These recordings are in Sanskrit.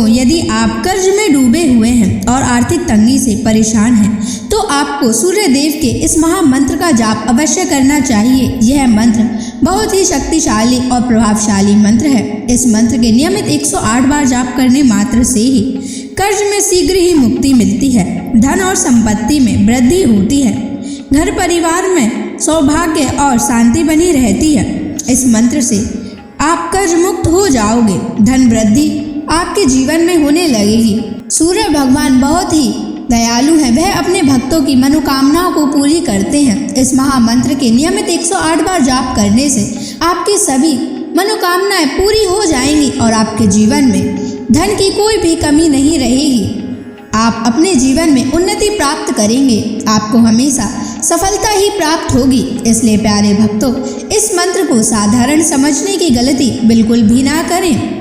भक्तों, यदि आप कर्ज में डूबे हुए हैं और आर्थिक तंगी से परेशान हैं, तो आपको सूर्य देव के इस महामंत्र का जाप अवश्य करना चाहिए। यह मंत्र बहुत ही शक्तिशाली और प्रभावशाली मंत्र है। इस मंत्र के नियमित 108 बार जाप करने मात्र से ही कर्ज में शीघ्र ही मुक्ति मिलती है, धन और संपत्ति में वृद्धि होती है, घर परिवार में सौभाग्य और शांति बनी रहती है। इस मंत्र से आप कर्ज मुक्त हो जाओगे, धन वृद्धि आपके जीवन में होने लगेगी। सूर्य भगवान बहुत ही दयालु हैं, वह अपने भक्तों की मनोकामनाओं को पूरी करते हैं। इस महामंत्र के नियमित 108 बार जाप करने से आपकी सभी मनोकामनाएं पूरी हो जाएंगी और आपके जीवन में धन की कोई भी कमी नहीं रहेगी। आप अपने जीवन में उन्नति प्राप्त करेंगे, आपको हमेशा सफलता ही प्राप्त होगी। इसलिए प्यारे भक्तों, इस मंत्र को साधारण समझने की गलती बिल्कुल भी ना करें।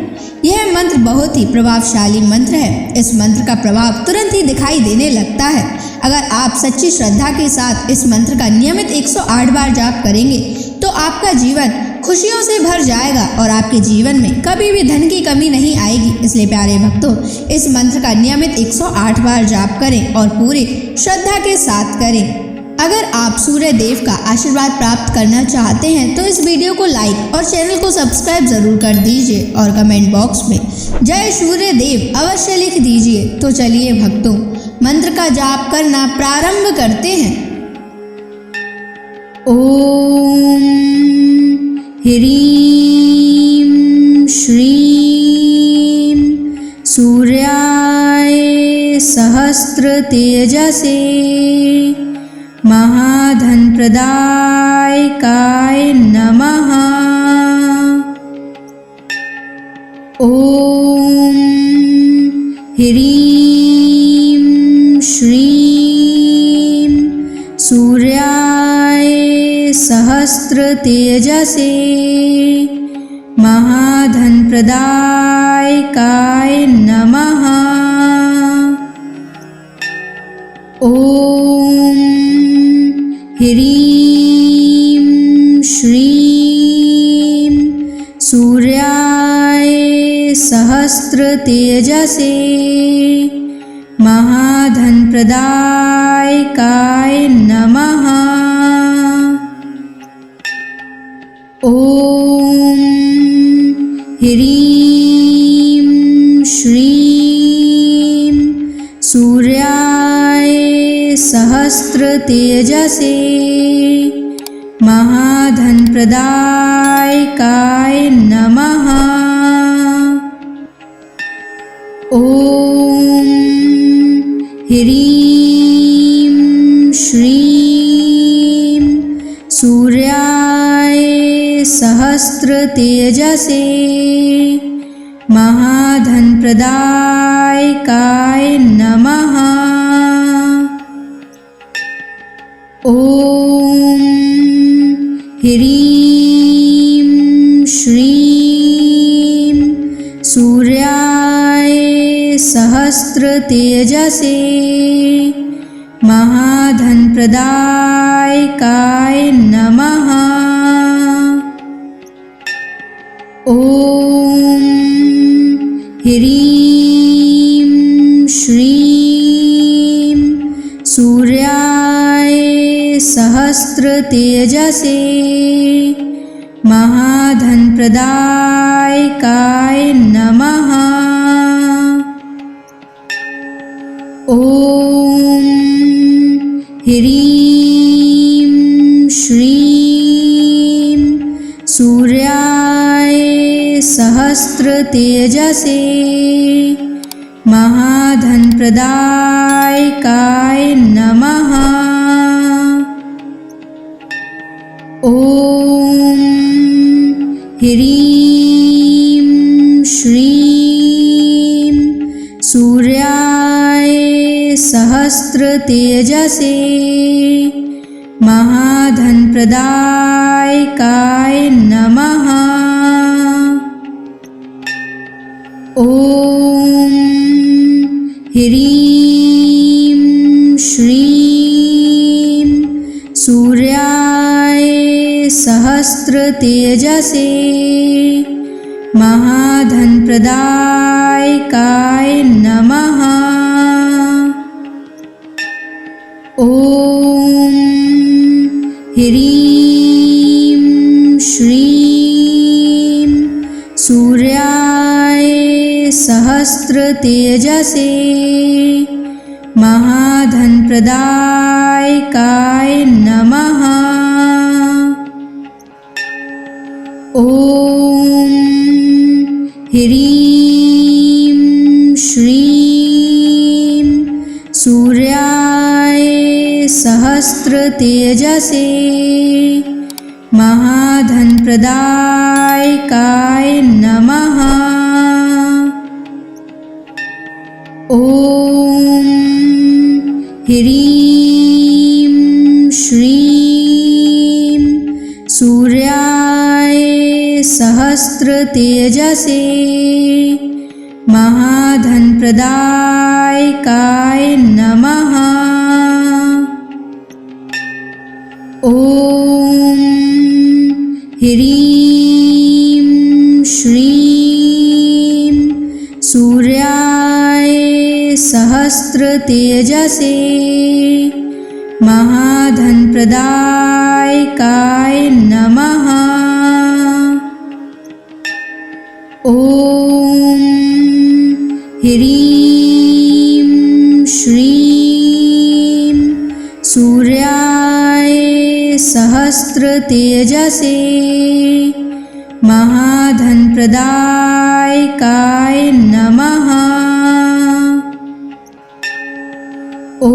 यह मंत्र बहुत ही प्रभावशाली मंत्र है। इस मंत्र का प्रभाव तुरंत ही दिखाई देने लगता है। अगर आप सच्ची श्रद्धा के साथ इस मंत्र का नियमित 108 बार जाप करेंगे तो आपका जीवन खुशियों से भर जाएगा और आपके जीवन में कभी भी धन की कमी नहीं आएगी। इसलिए प्यारे भक्तों, इस मंत्र का नियमित 108 बार जाप करें और पूरी श्रद्धा के साथ करें। अगर आप सूर्य देव का आशीर्वाद प्राप्त करना चाहते हैं तो इस वीडियो को लाइक और चैनल को सब्सक्राइब जरूर कर दीजिए और कमेंट बॉक्स में जय सूर्य देव अवश्य लिख दीजिए। तो चलिए भक्तों, मंत्र का जाप करना प्रारंभ करते हैं। ओम ह्रीं श्रीं सूर्याय सहस्र तेजसे महाधन प्रदायकाय नमः। ओम ह्रीं श्रीं सूर्याय सहस्र तेजसे महाधन प्रदायकाय नमः। ओम ह्रीं श्रीं सूर्याय सहस्र तेजसे महाधन प्रदायकाय नमः। ओम ह्रीं श्रीं सूर्याय सहस्र तेजसे महाधन प्रदायकाय नमः। ओम ह्रीं श्रीं सूर्याय सहस्र तेजसे महाधन प्रदायकाय नमः। ओम ह्रीं श्रीं सूर्याय सहस्र तेजसे महाधन प्रदायकाय नमः। ओम ह्रीं श्रीं सूर्याय सहस्र तेजसे महाधन प्रदायकाय नमः। ओम ह्रीं श्रीं सूर्याय सहस्र तेजसे महाधन प्रदायकाय नमः। ओम ह्रीं श्रीं सूर्याय सहस्र तेजसे महाधन प्रदायकाय नमः। ओम ह्रीं श्रीं सूर्याय सहस्र तेजसे महाधनप्रदायकाय नमः। ॐ ह्रीं श्रीं सूर्याय सहस्रतेजसे महाधनप्रदायकाय नमः। ॐ ह्रीं श्रीं सूर्याय सहस्रतेजसे महाधनप्रदायकाय नमः। ॐ ह्रीं श्रीं सूर्याय सहस्रतेजसे महाधनप्रदायकाय नमः। ॐ ह्रीं श्रीं सूर्याय सहस्रतेजसे महाधनप्रदायकाय नमः। ॐ ह्रीं श्रीं सूर्याय सहस्रतेजसे महाधनप्रदायकाय नमः। ॐ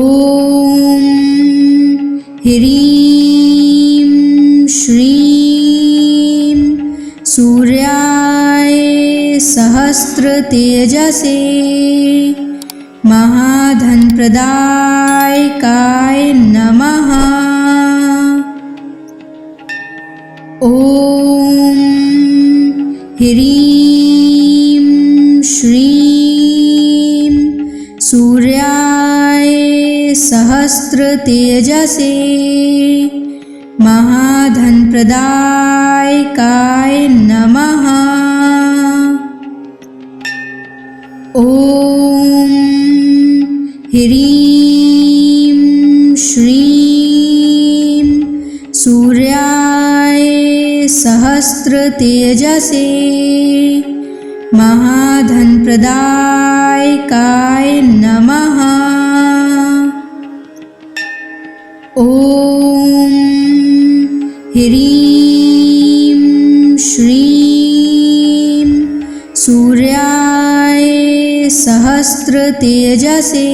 ह्रीं श्रीं सूर्याय सहस्रतेजसे महाधनप्रदायकाय नमः। ॐ ह्रीं श्रीं सूर्याय सहस्रतेजसे महाधनप्रदायकाय नमः। ॐ ह्रीं श्रीं सूर्याय सहस्रतेजसे महाधनप्रदायकाय नमः। ॐ ह्रीं श्रीं सूर्याय सहस्रतेजसे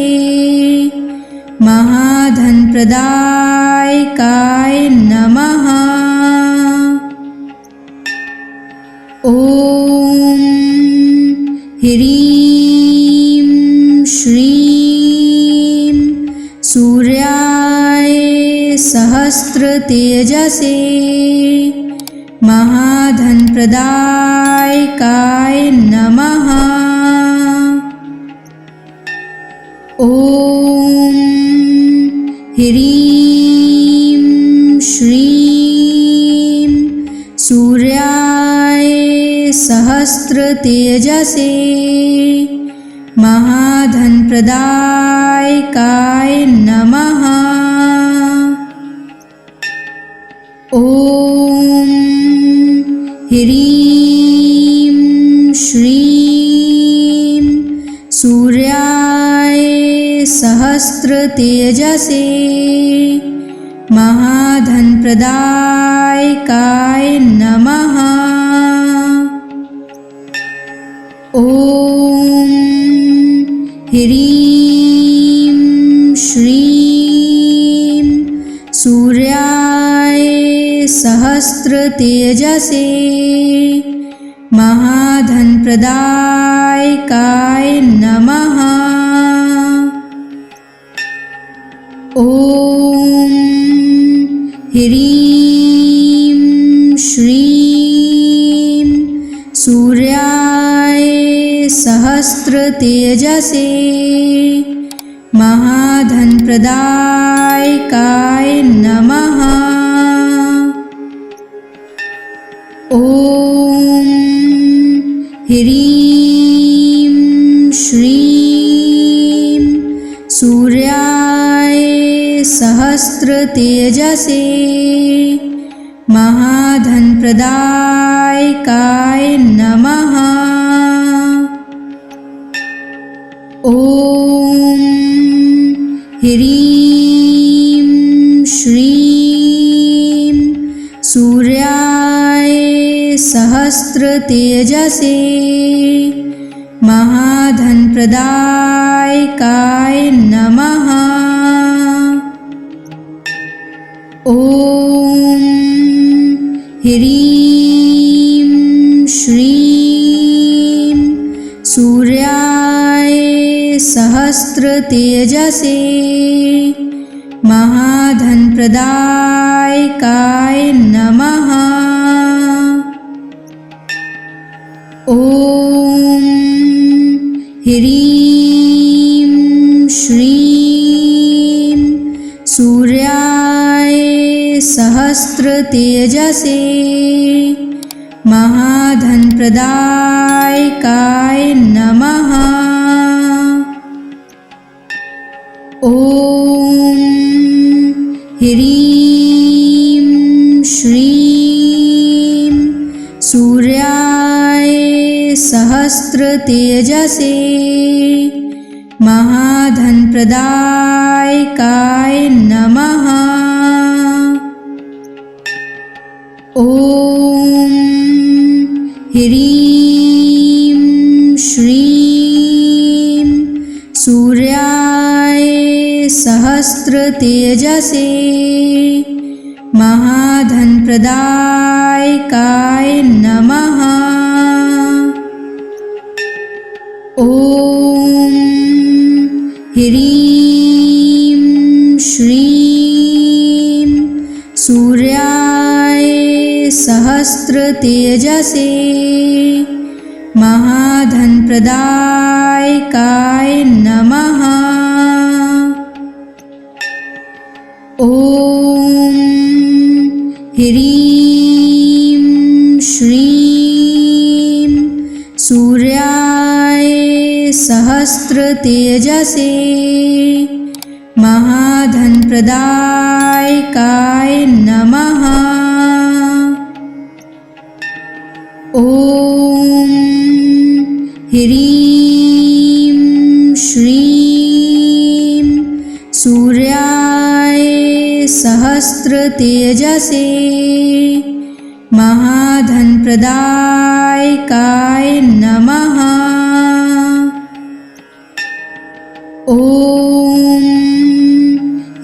महाधनप्रदायकाय नमः। ॐ ह्रीं श्रीं सूर्याय सहस्रतेजसे महाधनप्रदायकाय नमः। ॐ ह्रीं श्रीं सूर्याय सहस्रतेजसे महाधनप्रदायकाय नमः। ॐ ह्रीं श्रीं सूर्याय सहस्रतेजसे महाधनप्रदायकाय नमः। ॐ ह्रीं श्रीं सूर्याय सहस्रतेजसे महाधनप्रदायकाय नमः। ॐ ह्रीं श्रीं सूर्याय सहस्रतेजसे महाधनप्रदायकाय नमः। ॐ ह्रीं श्रीं सूर्याय सहस्रतेजसे महाधनप्रदायकाय नमः। ॐ ह्रीं श्रीं सूर्याय सहस्रतेजसे महाधनप्रदायकाय नमः। ॐ ह्रीं श्रीं सूर्याय सहस्रतेजसे महाधनप्रदायकाय नमः। ॐ ह्रीं श्रीं सूर्याय सहस्रतेजसे महाधनप्रदायकाय नमः। ॐ ह्रीं श्रीं सूर्याय सहस्रतेजसे महाधनप्रदायकाय नमः। ॐ ह्रीं श्रीं सूर्याय सहस्रतेजसे महाधनप्रदायकाय नमः। ॐ ह्रीं श्रीं सूर्याय सहस्रतेजसे महाधनप्रदायकाय नमः। ॐ ह्रीं श्रीं सूर्याय सहस्रतेजसे महाधनप्रदायकाय नमः। ॐ ह्रीं श्रीं सूर्याय सहस्रतेजसे महाधनप्रदायकाय नमः। ॐ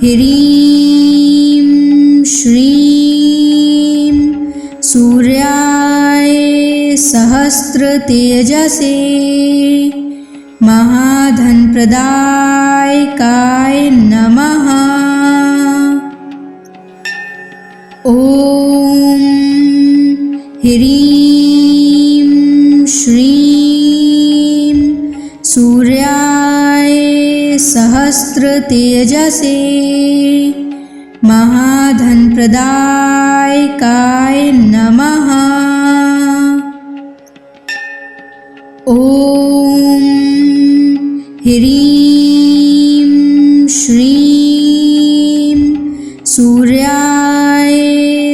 ह्रीं श्रीं सूर्याय सहस्रतेजसे महाधनप्रदायकाय नमः। ॐ ह्रीं श्रीं सूर्याय सहस्रतेजसे महाधनप्रदायकाय नमः। ॐ ह्रीं श्रीं सूर्याय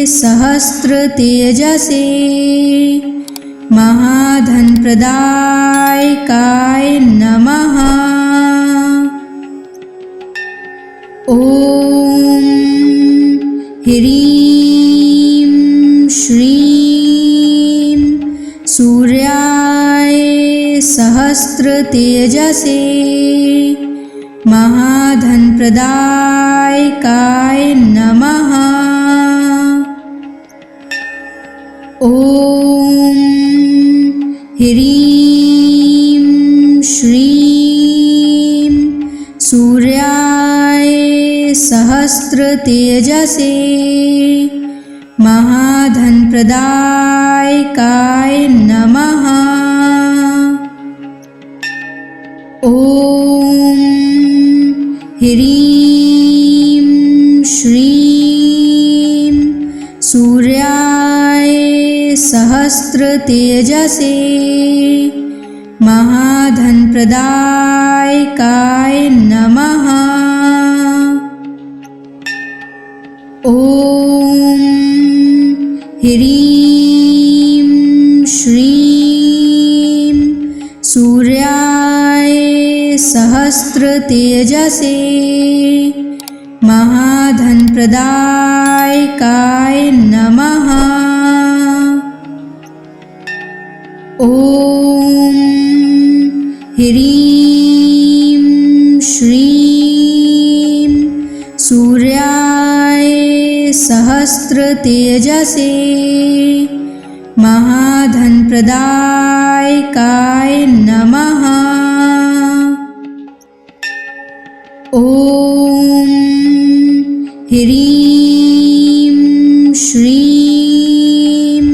सहस्रतेजसे महाधनप्रदायकाय नमः। ॐ ह्रीं श्रीं सूर्याय सहस्रतेजसे महाधनप्रदायकाय नमः। ॐ ह्रीं श्रीं सूर्याय सहस्रतेजसे महाधनप्रदायकाय नमः। ॐ ह्रीं श्रीं सूर्याय सहस्रतेजसे महाधनप्रदायकाय नमः। ॐ ह्रीं श्रीं सूर्याय सहस्रतेजसे महाधनप्रदायकाय नमः। ॐ ह्रीं श्रीं सूर्याय सहस्रतेजसे महाधनप्रदायकाय नमः। ॐ ह्रीं श्रीं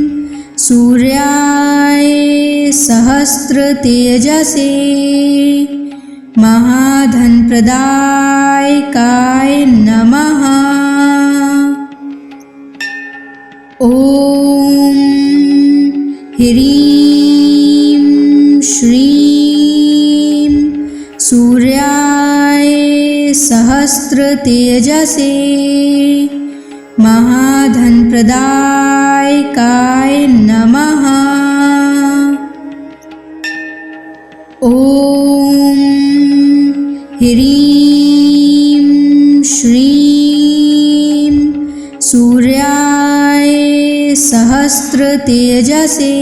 सूर्याय सहस्रतेजसे महाधनप्रदायकाय नमः। ॐ ह्रीं श्रीं सूर्याय सहस्रतेजसे महाधनप्रदायकाय नमः। ॐ ह्रीं श्रीं सूर्याय सहस्रतेजसे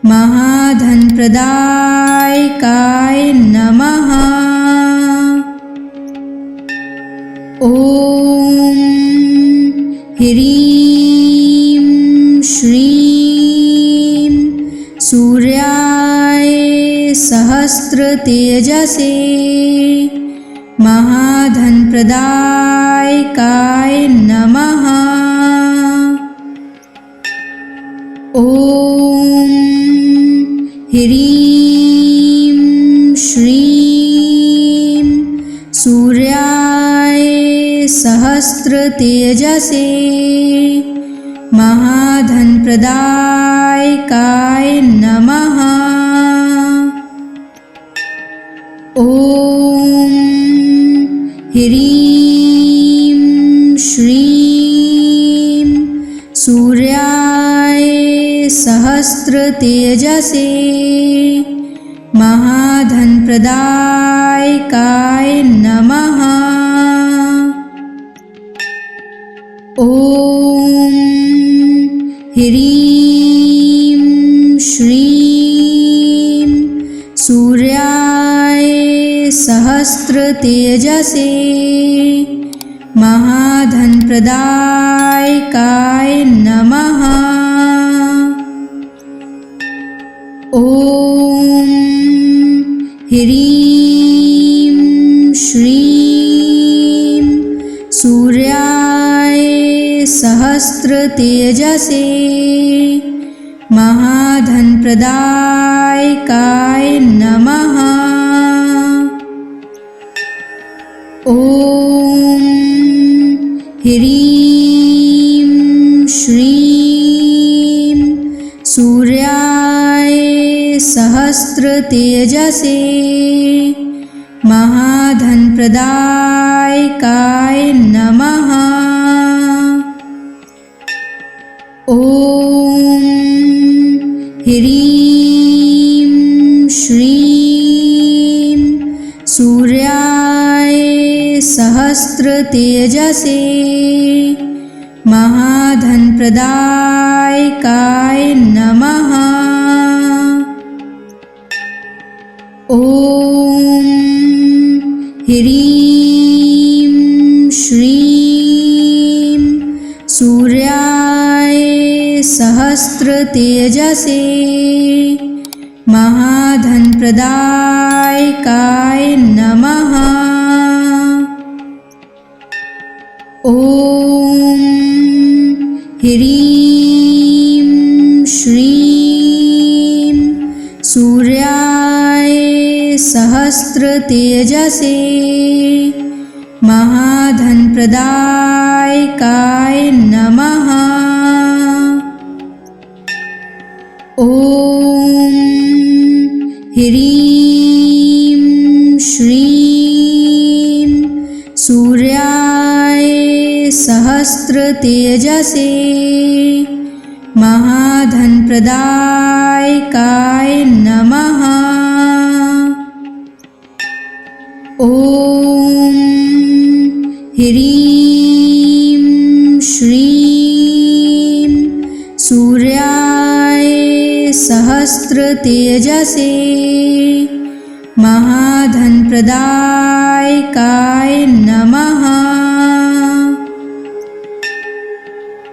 महाधनप्रदायकाय नमः। ॐ ह्रीं श्रीं सूर्याय सहस्रतेजसे महाधनप्रदायकाय नमः। ॐ ह्रीं श्रीं सूर्याय सहस्रतेजसे महाधनप्रदायकाय नमः। ॐ ह्रीं श्रीं सूर्याय सहस्रतेजसे महाधनप्रदायकाय नमः। ॐ ह्रीं श्रीं सूर्याय सहस्रतेजसे महाधनप्रदायकाय नमः। ॐ ह्रीं श्रीं सूर्याय सहस्रतेजसे महाधनप्रदायकाय नमः। ॐ ह्रीं श्रीं सूर्याय सहस्रतेजसे महाधनप्रदायकाय नमः। ॐ ह्रीं श्रीं सूर्याय सहस्रतेजसे महाधनप्रदायकाय नमः। ॐ ह्रीं श्रीं सूर्याय सहस्रतेजसे महाधनप्रदायकाय नमः। ॐ ह्रीं श्रीं सूर्याय सहस्रतेजसे महाधनप्रदायकाय नमः। ह्रीं श्रीं सूर्याय सहस्रतेजसे महाधनप्रदायकाय नमः। ॐ ह्रीं श्रीं सूर्याय सहस्रतेजसे महाधनप्रदायकाय नमः।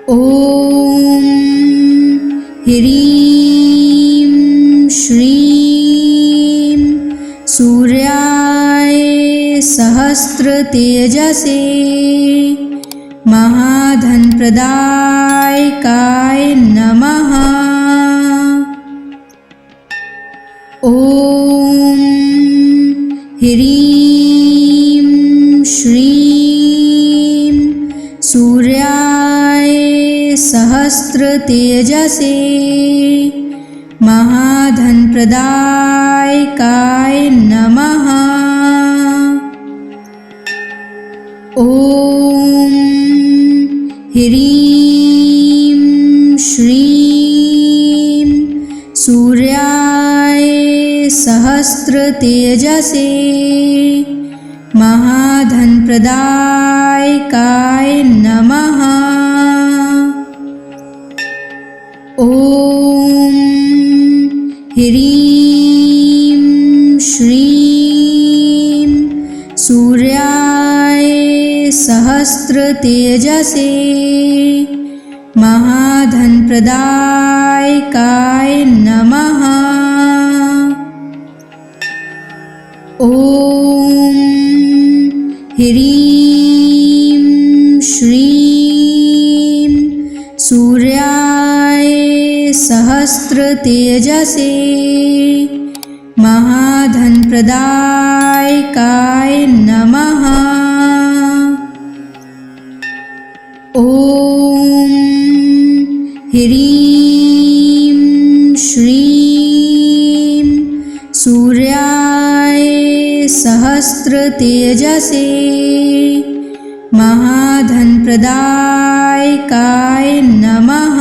ॐ ह्रीं श्रीं सूर्याय सहस्रतेजसे महाधनप्रदायकाय नमः। ॐ ह्रीं श्रीं सूर्याय सहस्रतेजसे महाधनप्रदायकाय नमः। ॐ ह्रीं श्रीं सूर्याय सहस्रतेजसे महाधनप्रदायकाय नमः। ॐ ह्रीं श्रीं सूर्याय सहस्रतेजसे महाधनप्रदायकाय नमः। ॐ ह्रीं श्रीं सूर्याय सहस्रतेजसे महाधनप्रदायकाय नमः। ॐ ह्रीं श्रीं सूर्याय सहस्रतेजसे महाधनप्रदायकाय नमः।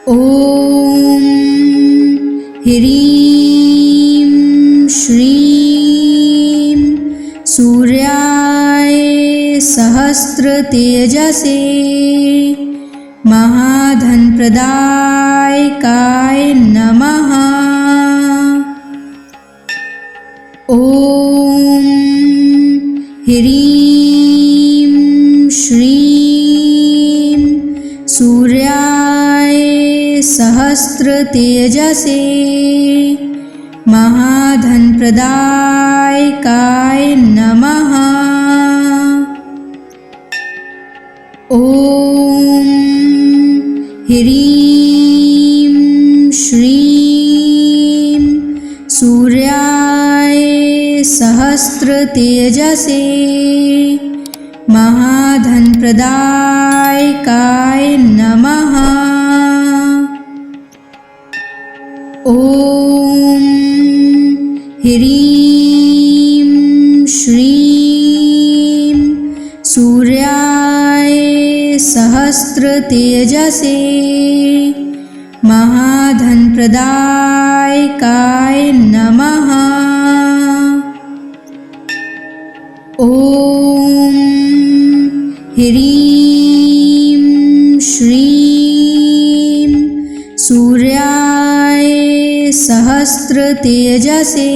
ॐ ह्रीं श्रीं सूर्याय सहस्रतेजसे महाधनप्रदायकाय नमः। ॐ ह्रीं श्रीं सूर्याय सहस्रतेजसे महाधनप्रदायकाय नमः। ॐ ह्रीं श्रीं सूर्याय सहस्रतेजसे महाधनप्रदायकाय नमः। ॐ ह्रीं श्रीं सूर्याय सहस्रतेजसे महाधनप्रदायकाय नमः। ॐ ह्रीं श्रीं सूर्याय सहस्रतेजसे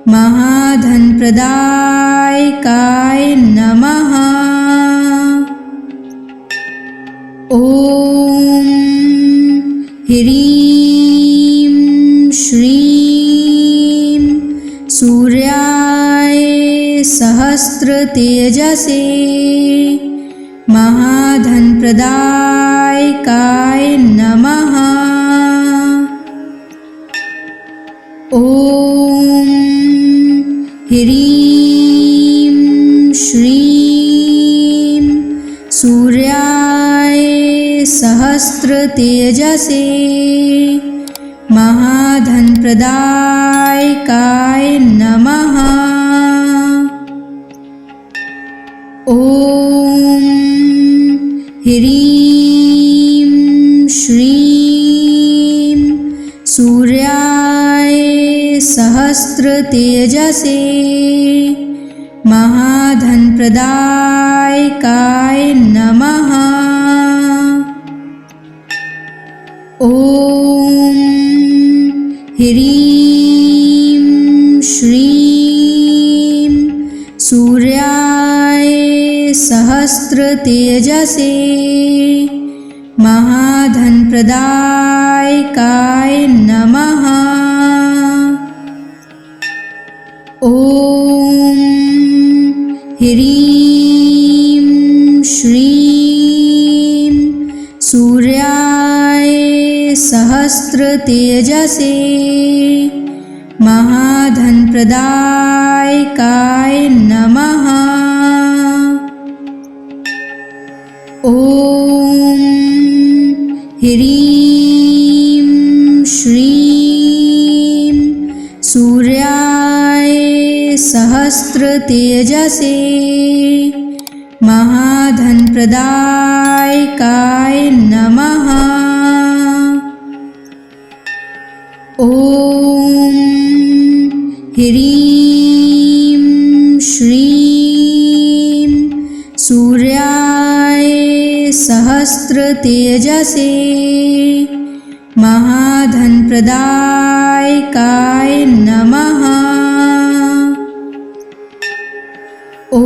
महाधनप्रदायकाय नमः। ॐ ह्रीं श्रीं सूर्याय सहस्रतेजसे महाधनप्रदायकाय नमः। ॐ ह्रीं श्रीं सूर्याय सहस्त्रतेजसे महाधनप्रदायकाय नमः। ॐ ह्रीं श्रीं सूर्याय सहस्त्रतेजसे महाधनप्रदायकाय नमः। ॐ ह्रीं श्रीं सूर्याय सहस्त्रतेजसे महाधनप्रदायकाय नमः। ॐ ह्रीं श्रीं सूर्याय सहस्त्रतेजसे महाधनप्रदायकाय नमः। ॐ ह्रीं श्रीं सूर्याय सहस्त्रतेजसे महाधनप्रदायकाय नमः। ॐ ह्रीं श्रीं सूर्याय सहस्त्रतेजसे महाधनप्रदायकाय नमः। ॐ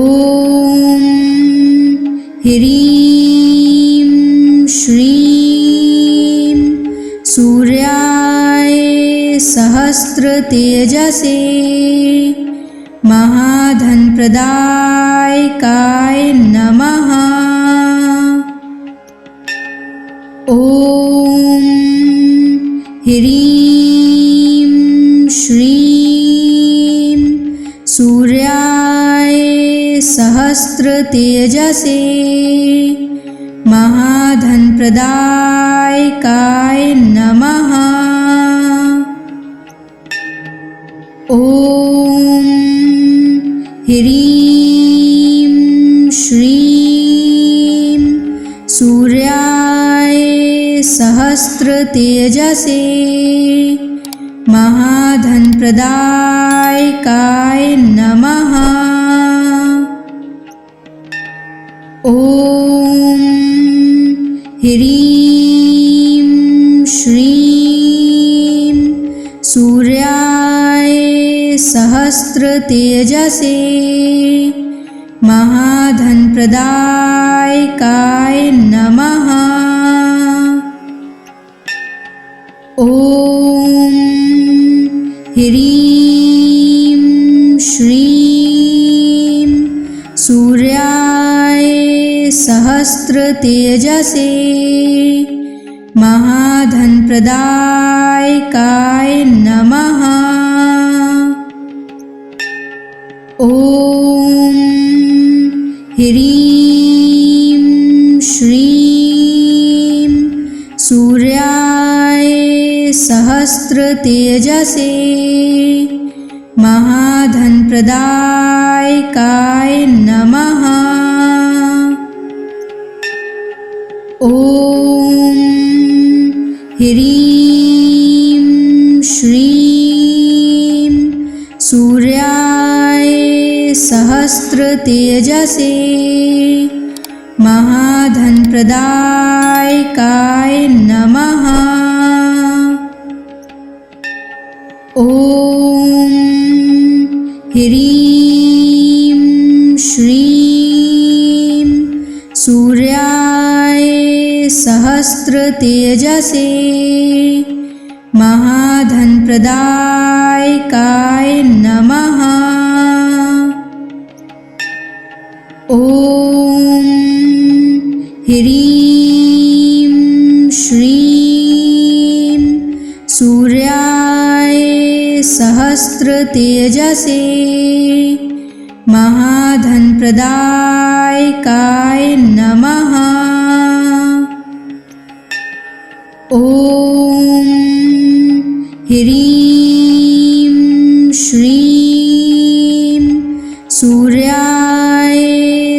ह्रीं श्रीं सूर्याय सहस्त्रतेजसे महाधनप्रदायकाय नमः। ॐ ह्रीं श्रीं सूर्याय सहस्त्रतेजसे महाधनप्रदायकाय नमः। ॐ ह्रीं श्रीं सूर्याय सहस्त्रतेजसे महाधनप्रदायकाय नमः। ॐ ह्रीं श्रीं सूर्याय सहस्त्रतेजसे महाधनप्रदायकाय नमः। ॐ ह्रीं श्रीं सूर्याय सहस्त्रतेजसे महाधनप्रदायकाय नमः। ॐ ह्रीं श्रीं सूर्याय सहस्त्रतेजसे महाधनप्रदायकाय नमः। ॐ ह्रीं श्रीं सूर्याय सहस्त्रतेजसे महाधनप्रदायकाय नमः। ॐ ह्रीं श्रीं सूर्याय सहस्त्रतेजसे महाधनप्रदायकाय नमः। ॐ ह्रीं श्रीं सूर्याय सहस्त्रतेजसे महाधनप्रदायकाय नमः। ह्रीं श्रीं सूर्याय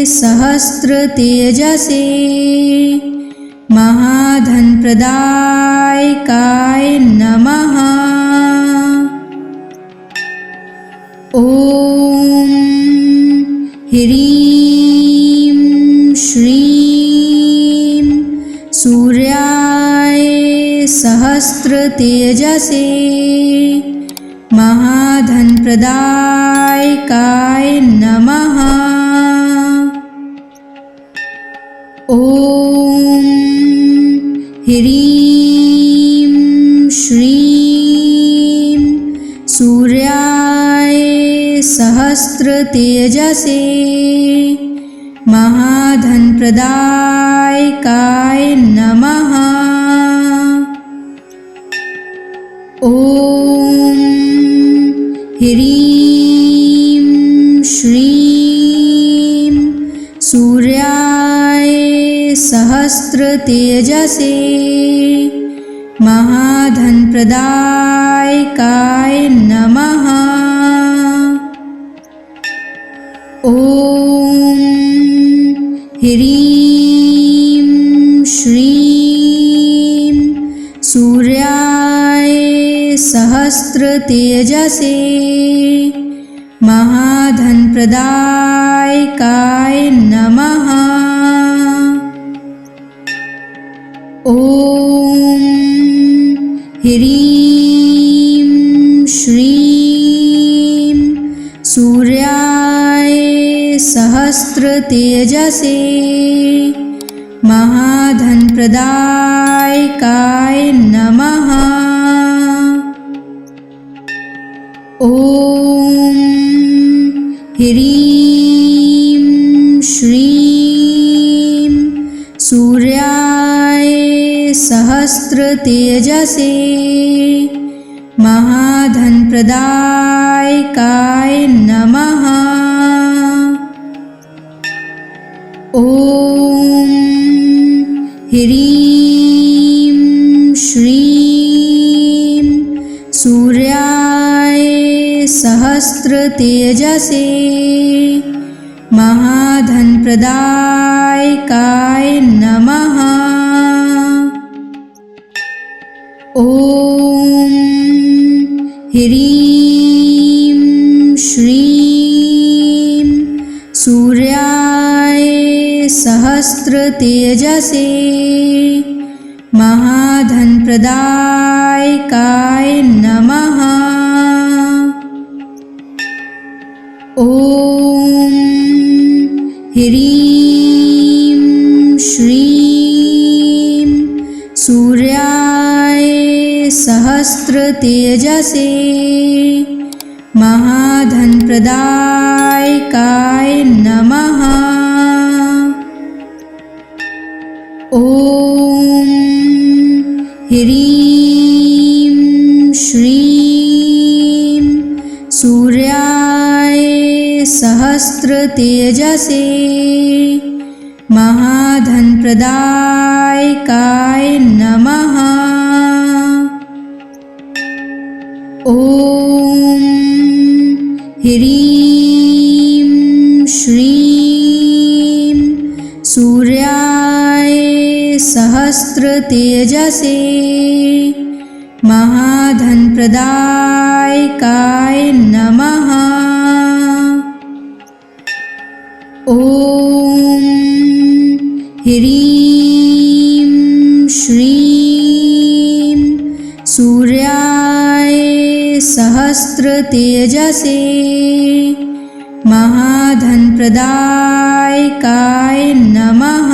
सहस्रतेजसे महाधनप्रदायकाय नमः। ॐ ह्रीं श्रीं सूर्याय सहस्रतेजसे महाधनप्रदायकाय नमः। ॐ ह्रीं श्रीं सूर्याय सहस्रतेजसे महाधनप्रदायकाय नमः। ॐ ह्रीं श्रीं सूर्याय सहस्रतेजसे महाधनप्रदायकाय नमः। ॐ ह्रीं श्रीं सूर्याय सहस्रतेजसे महाधनप्रदायकाय नमः। ॐ ह्रीं श्रीं सूर्याय सहस्रतेजसे महाधनप्रदायकाय नमः। ॐ ह्रीं श्रीं सूर्याय सहस्रतेजसे महाधनप्रदायकाय नमः। ॐ ह्रीं श्रीं सूर्याय सहस्रतेजसे महाधनप्रदायकाय नमः। ॐ ह्रीं श्रीं सूर्याय सहस्रतेजसे महाधनप्रदायकाय नमः। ॐ ह्रीं श्रीं सूर्याय सहस्रतेजसे महाधनप्रदायकाय नमः। ॐ ह्रीं श्रीं सूर्याय सहस्रतेजसे महाधनप्रदायकाय नमः। ॐ ह्रीं श्रीं सूर्याय सहस्रतेजसे महाधनप्रदायकाय नमः। ॐ ह्रीं श्रीं सूर्याय सहस्रतेजसे महाधनप्रदायकाय नमः।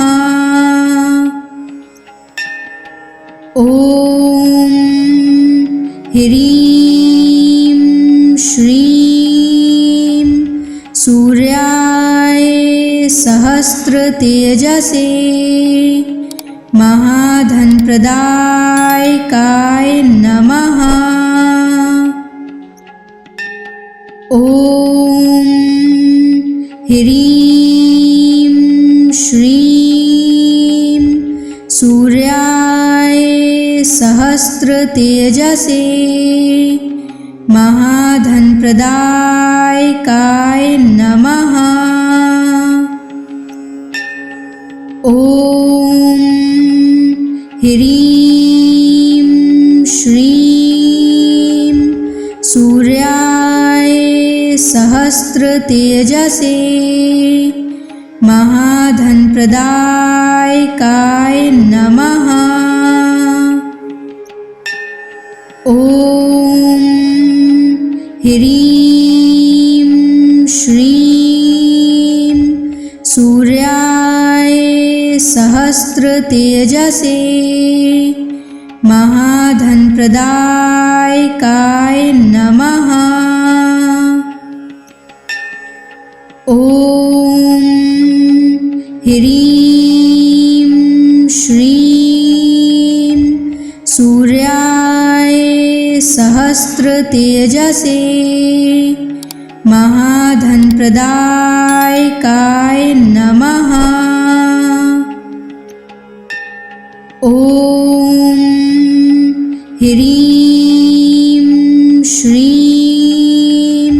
ॐ ह्रीं श्रीं सूर्याय सहस्रतेजसे महाधनप्रदायकाय नमः। ॐ ह्रीं श्रीं सूर्याय सहस्रतेजसे महाधनप्रदायकाय नमः। ॐ ह्रीं श्रीं सूर्याय सहस्रतेजसे महाधनप्रदायकाय नमः। ॐ ह्रीं श्रीं सूर्याय सहस्रतेजसे महाधनप्रदायकाय नमः। ॐ ह्रीं श्रीं सूर्याय सहस्रतेजसे महाधनप्रदायकाय नमः। ॐ ह्रीं श्रीं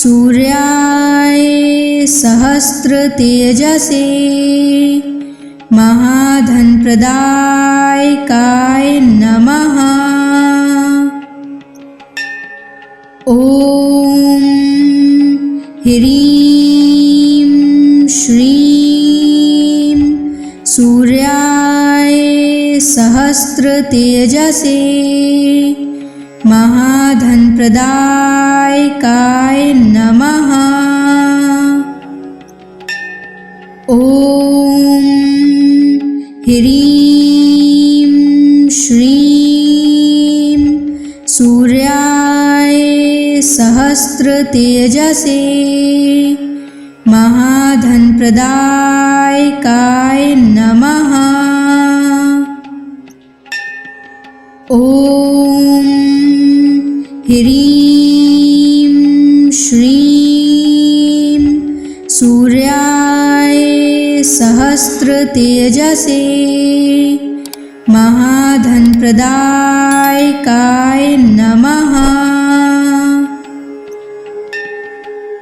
सूर्याय सहस्रतेजसे महाधनप्रदायकाय नमः। ॐ ह्रीं श्रीं सूर्याय सहस्रतेजसे महाधनप्रदायकाय नमः। ॐ ह्रीं श्रीं सूर्याय सहस्रतेजसे महाधनप्रदायकाय नमः। ॐ ह्रीं श्रीं सूर्याय सहस्रतेजसे महाधनप्रदायकाय नमः।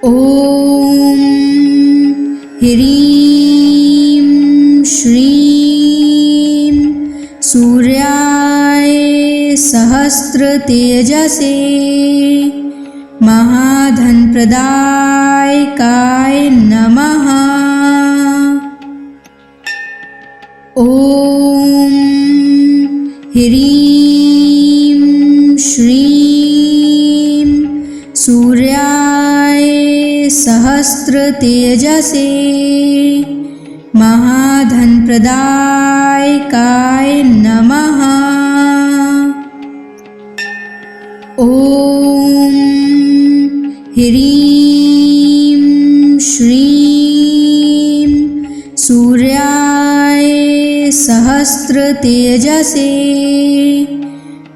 ॐ ह्रीं श्रीं सूर्याय सहस्रतेजसे महाधनप्रदायकाय नमः। ॐ ह्रीं श्रीं सूर्याय सहस्रतेजसे महाधनप्रदायकाय नमः। ॐ ह्रीं श्रीं सूर्याय सहस्रतेजसे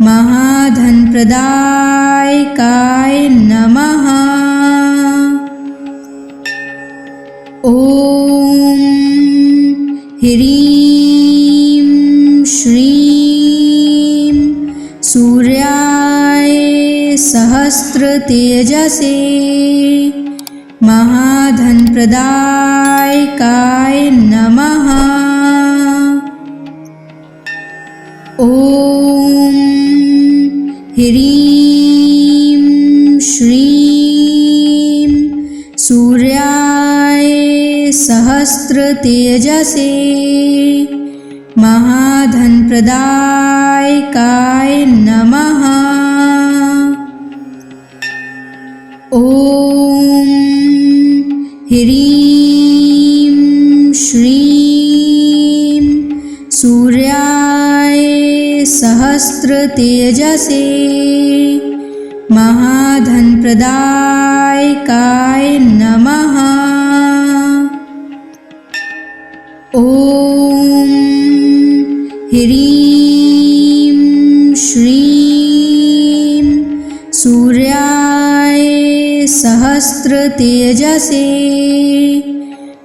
महाधनप्रदायकाय नमः। ॐ ह्रीं श्रीं सूर्याय सहस्रतेजसे महाधनप्रदायकाय नमः। ॐ ह्रीं श्रीं सूर्याय सहस्रतेजसे महाधनप्रदायकाय नमः। ॐ ह्रीं श्रीं सूर्याय सहस्रतेजसे महाधनप्रदायकाय नमः। ॐ ह्रीं श्रीं सूर्याय सहस्रतेजसे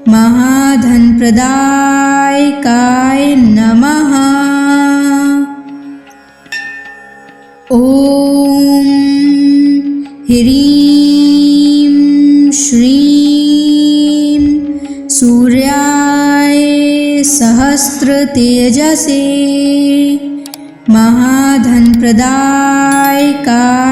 महाधनप्रदायकाय नमः। शास्त्र तेजसे महाधन प्रदायकाय